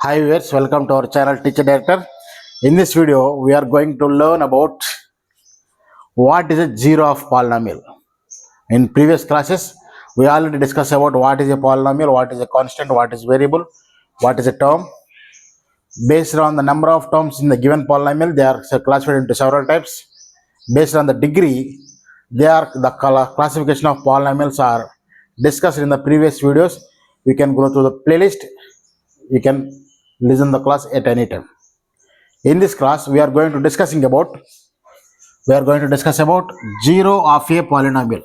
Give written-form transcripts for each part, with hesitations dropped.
Hi viewers, welcome to our channel Teacher Director. In this video, we are going to learn about what is a zero of polynomial. In previous classes, we already discussed about what is a polynomial, what is a constant, what is variable, what is a term. Based on the number of terms in the given polynomial, they are classified into several types. Based on the degree, the classification of polynomials are discussed in the previous videos. You can go to the playlist. You can listen the class at any time. In this class, we are going to discuss about zero of a polynomial.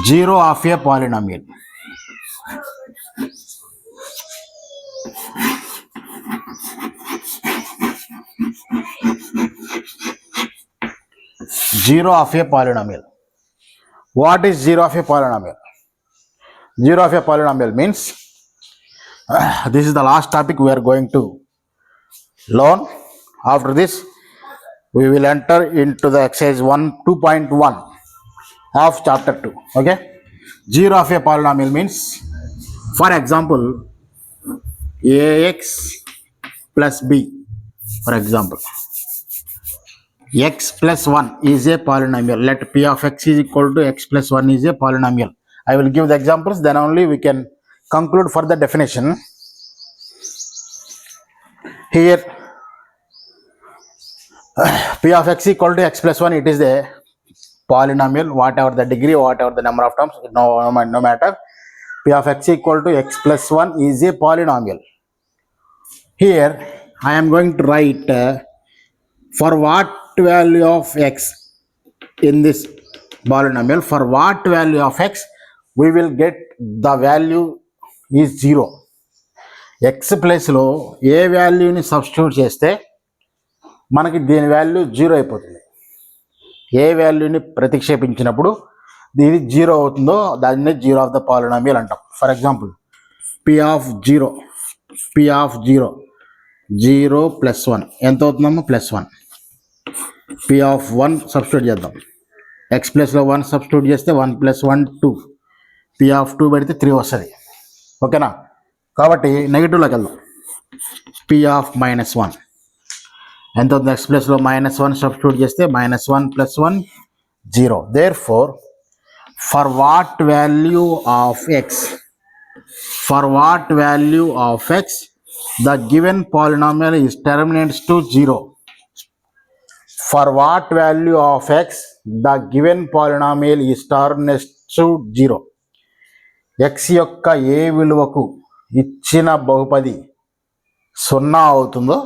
Zero of a polynomial. Zero of a polynomial. What is zero of a polynomial? Zero of a polynomial means this is the last topic we are going to learn. After this, we will enter into the exercise 2.1 of chapter 2. Okay, zero of a polynomial means, for example, ax plus b. For example, x plus 1 is a polynomial. Let p of x is equal to x plus 1 is a polynomial. I will give the examples, then only we can conclude for the definition. Here, p of x equal to x plus 1, it is a polynomial, whatever the degree, whatever the number of terms, no matter. P of x equal to x plus 1 is a polynomial. Here, I am going to write for what value of x in this polynomial, for what value of x we will get the value is 0. x place లో ఏ వాల్యూని substitute చేస్తే మనకి దీని value 0 అయిపోతుంది. ఏ వాల్యూని ప్రతిక్షేపించినప్పుడు దీని 0 అవుతుందో దాన్ని జీరో ఆఫ్ ద పాలినామియల్ అంటాం. For example, p of 0 0 plus 1 ఎంత అవుతుందమ్మా? ప్లస్ 1. p ఆఫ్ 1 సబ్స్టిట్యూట్ చేద్దాం. x ప్లస్లో 1 సబ్స్టిట్యూట్ చేస్తే 1 ప్లస్ 1 2. p ఆఫ్ 2 పెడితే 3 వస్తుంది. ఓకేనా? కాబట్టి నెగిటివ్లోకి వెళ్దాం. p ఆఫ్ మైనస్ 1 ఎంత అవుతుంది? x ప్లస్లో మైనస్ 1 సబ్స్టిట్యూట్ చేస్తే minus 1 plus 1 0. Therefore for what value of x the given polynomial is terminates to 0. For what value of x the given polynomial is terminates to 0. x యొక్క ఏ విలువకు ఇచ్చిన బహుపది 0 అవుతుందో,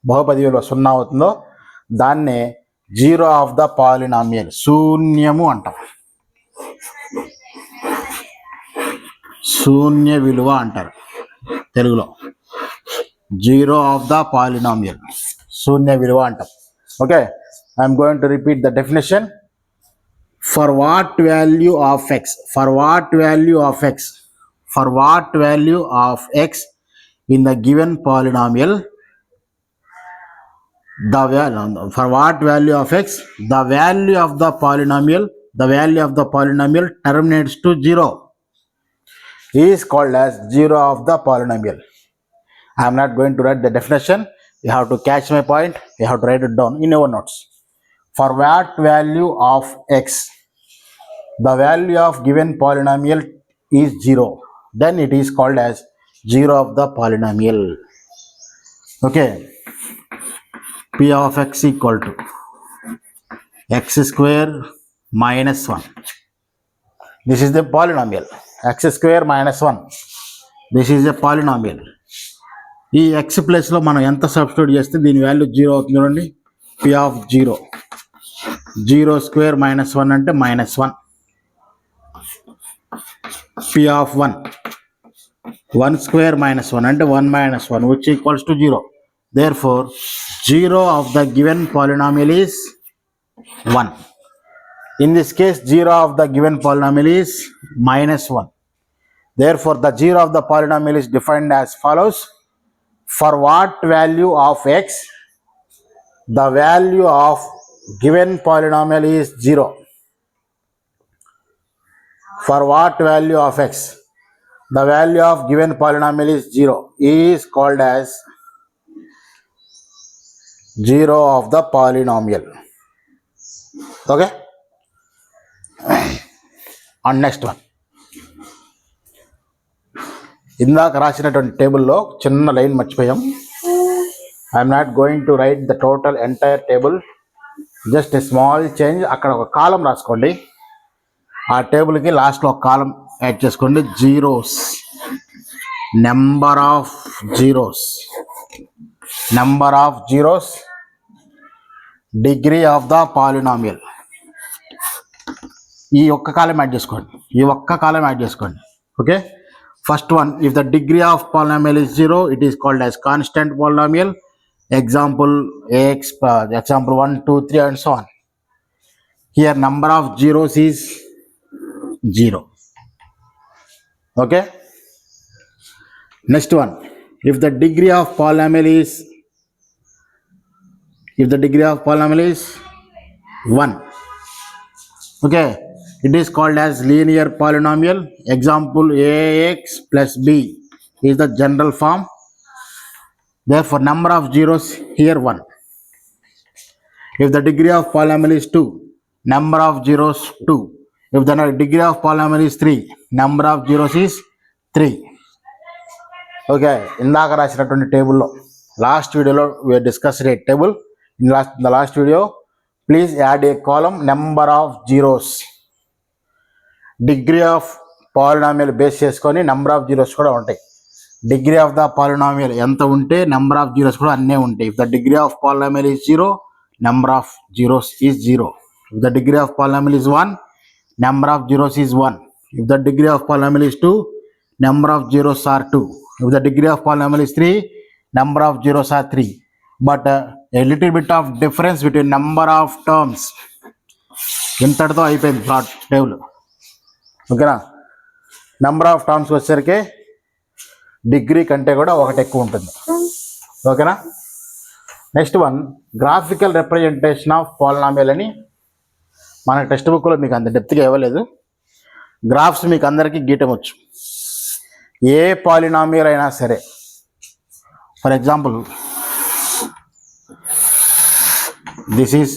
బహుపది విలువ 0 అవుతుందో దాన్నే జీరో ఆఫ్ ద పాలినామియల్, శూన్యము అంటాం. శూన్య విలువ అంటారు తెలుగులో. జీరో ఆఫ్ ద పాలినామియల్, శూన్య విలువ అంటాం. Okay, I'm going to repeat the definition. For what value of x in the given polynomial, the value of the polynomial terminates to 0 is called as zero of the polynomial. I am not going to write the definition. You have to catch my point. You have to write it down in your notes. For what value of x the value of given polynomial is 0, then it is called as zero of the polynomial. Okay, p of x equal to x square minus 1. This is the polynomial. x square minus 1. This is a polynomial. ఈ X ప్లస్లో మనం ఎంత substitute చేస్తే దీని value 0 అవుతుంది చూడండి. p of 0 square minus 1 అంటే minus 1. p of 1 square minus 1 అంటే 1 minus 1 which equals to 0. Therefore, 0 of the given polynomial is 1. In this case, 0 of the given polynomial is minus 1. Therefore, the 0 of the polynomial is defined as follows. For what value of x the value of given polynomial is 0. For what value of x the value of given polynomial is 0 is called as 0 of the polynomial. Okay. And next one, ఇందాక రాసినటువంటి టేబుల్లో చిన్న line మర్చిపోయాం. I'm not going to right the total entire table, just a small change. అక్కడ ఒక కాలం రాసుకోండి, ఆ టేబుల్కి లాస్ట్లో ఒక కాలం యాడ్ చేసుకోండి. Zeros, number of zeros, degree of the polynomial. ఈ ఒక్క కాలం యాడ్ చేసుకోండి. Okay. First one, if the degree of polynomial is 0, it is called as constant polynomial. Example ax, example 1, 2, 3 and so on. Here number of zeros is 0. Okay. Next one, if the degree of polynomial is 1. Okay. It is called as linear polynomial. Example ax plus b is the general form. Therefore, number of zeros here 1. If the degree of polynomial is 2, number of zeros 2. If the degree of polynomial is 3, number of zeros is 3. Okay. ఇందాక రాసినటువంటి టేబుల్లో last వీడియోలో we discussed a table. In the last video, please add a column number of zeros. Degree of polynomial base చేసుకొని number of zeros కూడా ఉంటాయి. Degree of the polynomial ఎంత ఉంటే number of zeros కూడా అన్నీ ఉంటాయి. If the degree of polynomial is 0, number of zeros is 0. If the degree of polynomial is 1, number of zeros is 1. If the degree of polynomial is 2, number of zeros are 2. If the degree of polynomial is 3, number of zeros are 3. But a little bit of difference between number of terms. ఇంతటితో అయిపోయింది plot table. ఓకేనా. Number of terms వచ్చేసరికి degree కంటే కూడా ఒకటి ఎక్కువ ఉంటుంది. ఓకేనా. Next one, graphical representation of polynomial అని మన టెక్స్ట్ బుక్లో మీకు అంత డెప్త్గా ఇవ్వలేదు. గ్రాఫ్స్ మీకు అందరికీ గీయటం వచ్చు. ఏ పాలినామియల్ అయినా సరే, for example this is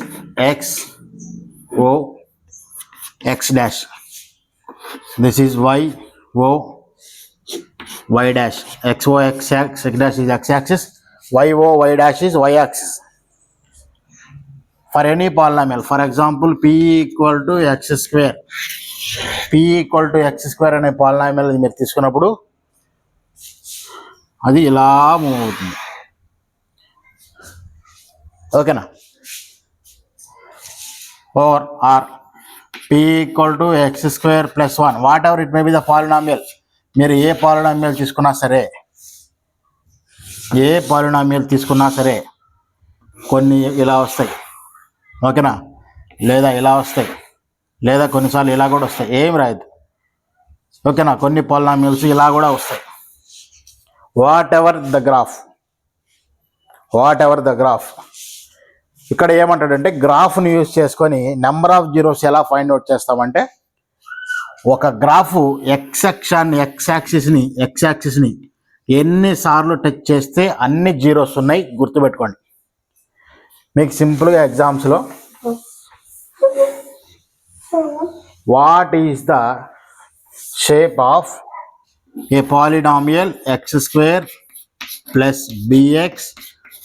x o x dash, this is y o y dash, x o x dash is x axis, y o y dash is y axis. For any polynomial, for example p equal to x square అనే polynomial మీరు తీసుకున్నప్పుడు అది ఇలా move అవుతుంది. ఓకేనా. or p equal to x square plus 1, whatever it may be the polynomial. మీరు ఏ polynomial తీసుకున్నా సరే కొన్ని ఇలా వస్తాయి. ఓకేనా. లేదా ఇలా వస్తాయి, లేదా కొన్నిసార్లు ఇలా కూడా వస్తాయి, ఏం రాయదు. ఓకేనా. కొన్ని పాలినామియల్స్ ఇలా కూడా వస్తాయి. What ever the graph. ఇక్కడ ఏమంటాడంటే గ్రాఫ్ని యూజ్ చేసుకొని నెంబర్ ఆఫ్ జీరోస్ ఎలా ఫైండ్ అవుట్ చేస్తామంటే, ఒక గ్రాఫ్ ఎక్స్ యాక్సిస్ని ఎన్నిసార్లు టచ్ చేస్తే అన్ని జీరోస్ ఉన్నాయి గుర్తుపెట్టుకోండి. మీకు సింపుల్గా ఎగ్జామ్స్లో what is the shape of a polynomial x square plus bx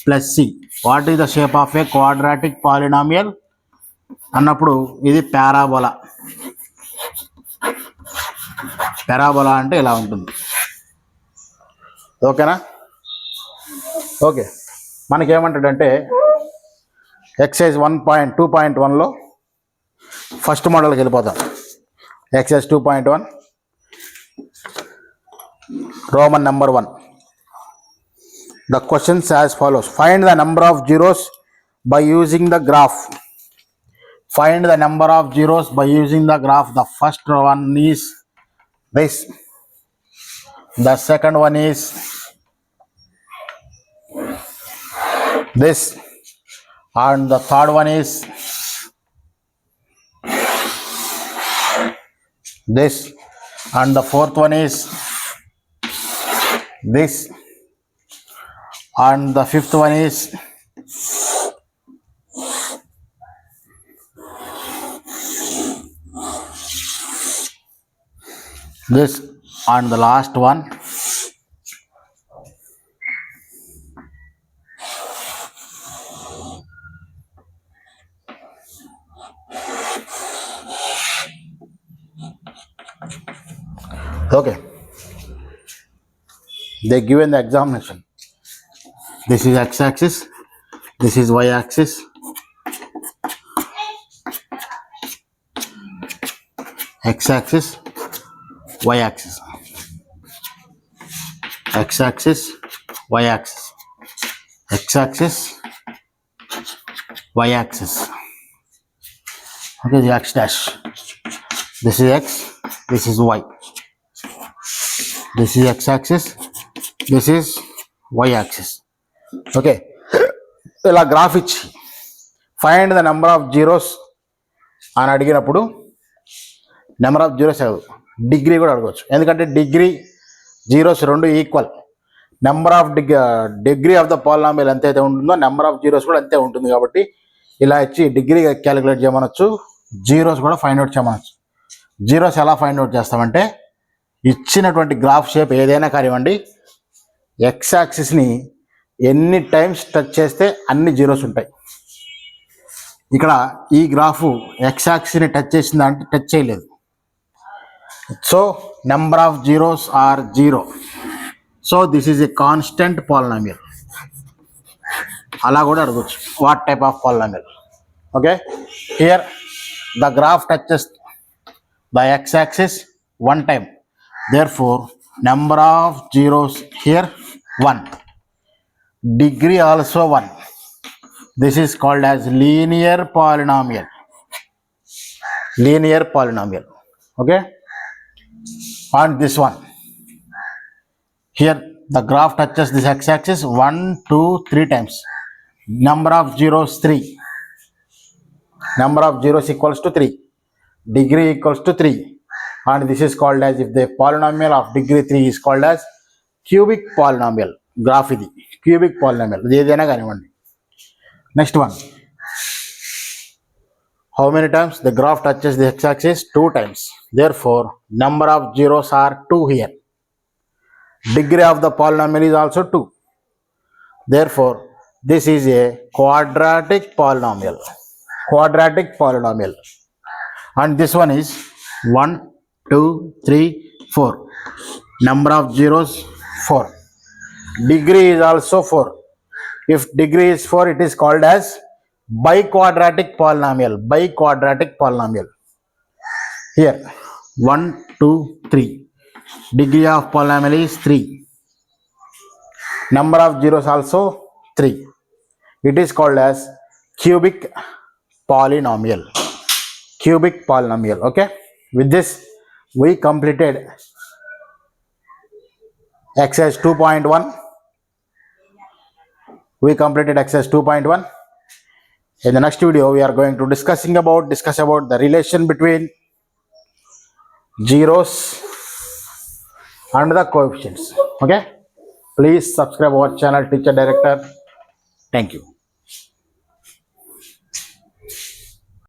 plus c, what is the shape of a quadratic polynomial అన్నప్పుడు ఇది పారాబోలా. పారాబోలా అంటే ఇలా ఉంటుంది. ఓకేనా. ఓకే. మనకేమంటాడంటే ఎక్సైజ్ 2.1లో ఫస్ట్ మోడల్కి వెళ్ళిపోతాం. Exercise 2.1 Roman number 1. The questions as follows. Find the number of zeros by using the graph. Find the number of zeros by using the graph. The first one is this. The second one is this. And the third one is this. And the fourth one is this, and the fifth one is this, and the last one okay. They given the examination. This is x-axis, this is y-axis, x-axis, y-axis, x-axis, y-axis, x-axis, y-axis. Okay, the x dash. This is x, this is y. This is x-axis, this is y-axis. Okay, ఇలా graph ఇచ్చి find the number of zeros అని అడిగినప్పుడు number of zeros degree కూడా అడగవచ్చు, ఎందుకంటే degree zeros రెండు equal. Number of degree of the polynomial ఎంతైతే ఉంటుందో నెంబర్ ఆఫ్ జీరోస్ కూడా అంతే ఉంటుంది. కాబట్టి ఇలా ఇచ్చి డిగ్రీ క్యాలిక్యులేట్ చేయమనొచ్చు, జీరోస్ కూడా ఫైండ్ అవుట్ చేయమనొచ్చు. జీరోస్ ఎలా ఫైండ్ అవుట్ చేస్తామంటే ఇచ్చినటువంటి గ్రాఫ్ షేప్ ఏదైనా కానివ్వండి, ఎక్స్ యాక్సిస్ని ఎన్ని టైమ్స్ టచ్ చేస్తే అన్ని జీరోస్ ఉంటాయి. ఇక్కడ ఈ గ్రాఫ్ ఎక్స్ యాక్సిస్ని టచ్ చేసిందా అంటే టచ్ చేయలేదు. So number of zeros are zero. So this is a constant polynomial. అలా కూడా అడగచ్చు, what type of polynomial. Okay, here the graph touches the x axis one time, therefore number of zeros here 1, degree also 1. This is called as linear polynomial. Linear polynomial. Okay, and this one here the graph touches this x-axis 1 2 3 times. Number of zeros 3. Number of zeros equals to 3. Degree equals to 3. And this is called as, if the polynomial of degree 3 is called as cubic polynomial. Graph ఇది cubic polynomial, ఏదైనా కానివ్వండి. Next one, how many times the graph touches the x-axis? 2 times. Therefore number of zeros are 2 here. Degree of the polynomial is also 2. Therefore this is a quadratic polynomial. Quadratic polynomial. And this one is 1 2 3 4. Number of zeros 4. Degree is also 4. If degree is 4, it is called as biquadratic polynomial. Biquadratic polynomial. Here 1 2 3. Degree of polynomial is 3. Number of zeros also 3. It is called as cubic polynomial. Cubic polynomial. Okay, with this we completed exercise 2.1. We completed exercise 2.1. In the next video we are going to discuss about the relation between zeros and the coefficients. Okay, please subscribe our channel Teacher Director. Thank you.